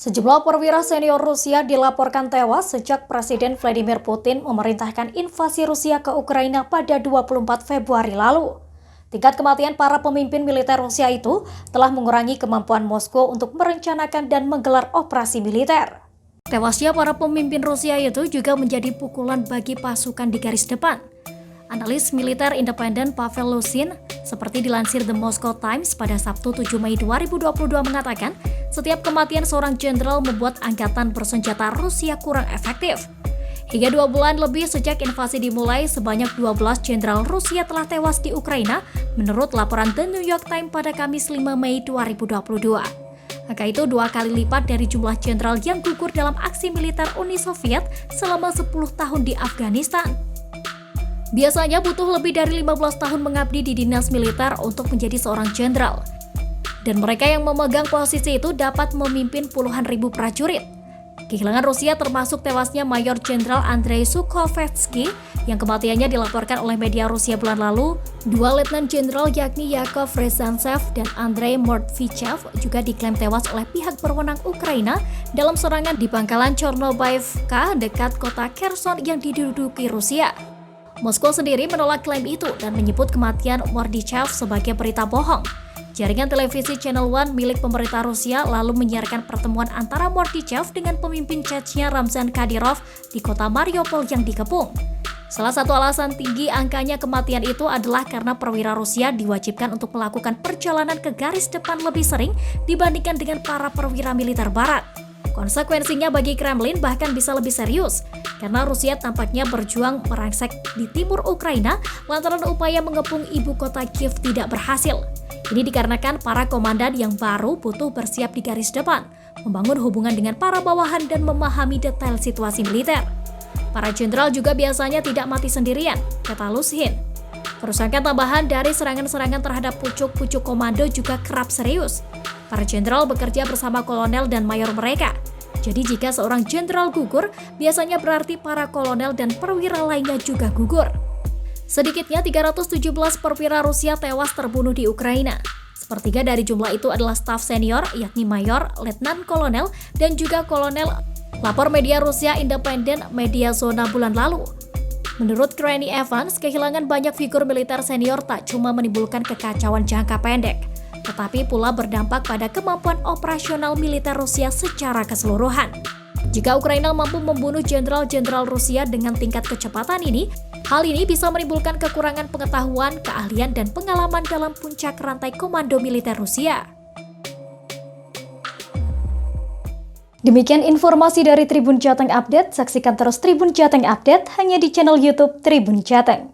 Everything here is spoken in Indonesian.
Sejumlah perwira senior Rusia dilaporkan tewas sejak Presiden Vladimir Putin memerintahkan invasi Rusia ke Ukraina pada 24 Februari lalu. Tingkat kematian para pemimpin militer Rusia itu telah mengurangi kemampuan Moskow untuk merencanakan dan menggelar operasi militer. Tewasnya para pemimpin Rusia itu juga menjadi pukulan bagi pasukan di garis depan. Analis militer independen Pavel Lusin, seperti dilansir The Moscow Times pada Sabtu 7 Mei 2022 mengatakan, setiap kematian seorang jenderal membuat angkatan bersenjata Rusia kurang efektif. Hingga 2 bulan lebih sejak invasi dimulai, sebanyak 12 jenderal Rusia telah tewas di Ukraina, menurut laporan The New York Times pada Kamis 5 Mei 2022. Angka itu 2 kali lipat dari jumlah jenderal yang gugur dalam aksi militer Uni Soviet selama 10 tahun di Afghanistan. Biasanya butuh lebih dari 15 tahun mengabdi di dinas militer untuk menjadi seorang jenderal. Dan mereka yang memegang posisi itu dapat memimpin puluhan ribu prajurit. Kehilangan Rusia termasuk tewasnya Mayor Jenderal Andrei Sukhovetsky yang kematiannya dilaporkan oleh media Rusia bulan lalu. 2 letnan jenderal yakni Yakov Rezantsev dan Andrei Mordvichev juga diklaim tewas oleh pihak berwenang Ukraina dalam serangan di pangkalan Chornobaivka dekat kota Kherson yang diduduki Rusia. Moskow sendiri menolak klaim itu dan menyebut kematian Mordvichev sebagai berita bohong. Jaringan televisi Channel One milik pemerintah Rusia lalu menyiarkan pertemuan antara Mordvichev dengan pemimpin Chechnya Ramzan Kadyrov di kota Mariupol yang dikepung. Salah satu alasan tinggi angkanya kematian itu adalah karena perwira Rusia diwajibkan untuk melakukan perjalanan ke garis depan lebih sering dibandingkan dengan para perwira militer barat. Konsekuensinya bagi Kremlin bahkan bisa lebih serius, karena Rusia tampaknya berjuang merangsek di timur Ukraina lantaran upaya mengepung ibu kota Kiev tidak berhasil. Ini dikarenakan para komandan yang baru butuh bersiap di garis depan, membangun hubungan dengan para bawahan dan memahami detail situasi militer. Para jenderal juga biasanya tidak mati sendirian, kata Lusin. Kerusakan tambahan dari serangan-serangan terhadap pucuk-pucuk komando juga kerap serius. Para jenderal bekerja bersama kolonel dan mayor mereka. Jadi jika seorang jenderal gugur, biasanya berarti para kolonel dan perwira lainnya juga gugur. Sedikitnya 317 perwira Rusia tewas terbunuh di Ukraina. Sepertiga dari jumlah itu adalah staf senior, yakni mayor, letnan kolonel, dan juga kolonel. Lapor media Rusia independen Media Zona bulan lalu. Menurut Granny Evans, kehilangan banyak figur militer senior tak cuma menimbulkan kekacauan jangka pendek, tetapi pula berdampak pada kemampuan operasional militer Rusia secara keseluruhan. Jika Ukraina mampu membunuh jenderal-jenderal Rusia dengan tingkat kecepatan ini, hal ini bisa menimbulkan kekurangan pengetahuan, keahlian, dan pengalaman dalam puncak rantai komando militer Rusia. Demikian informasi dari Tribun Jateng Update. Saksikan terus Tribun Jateng Update hanya di channel YouTube Tribun Jateng.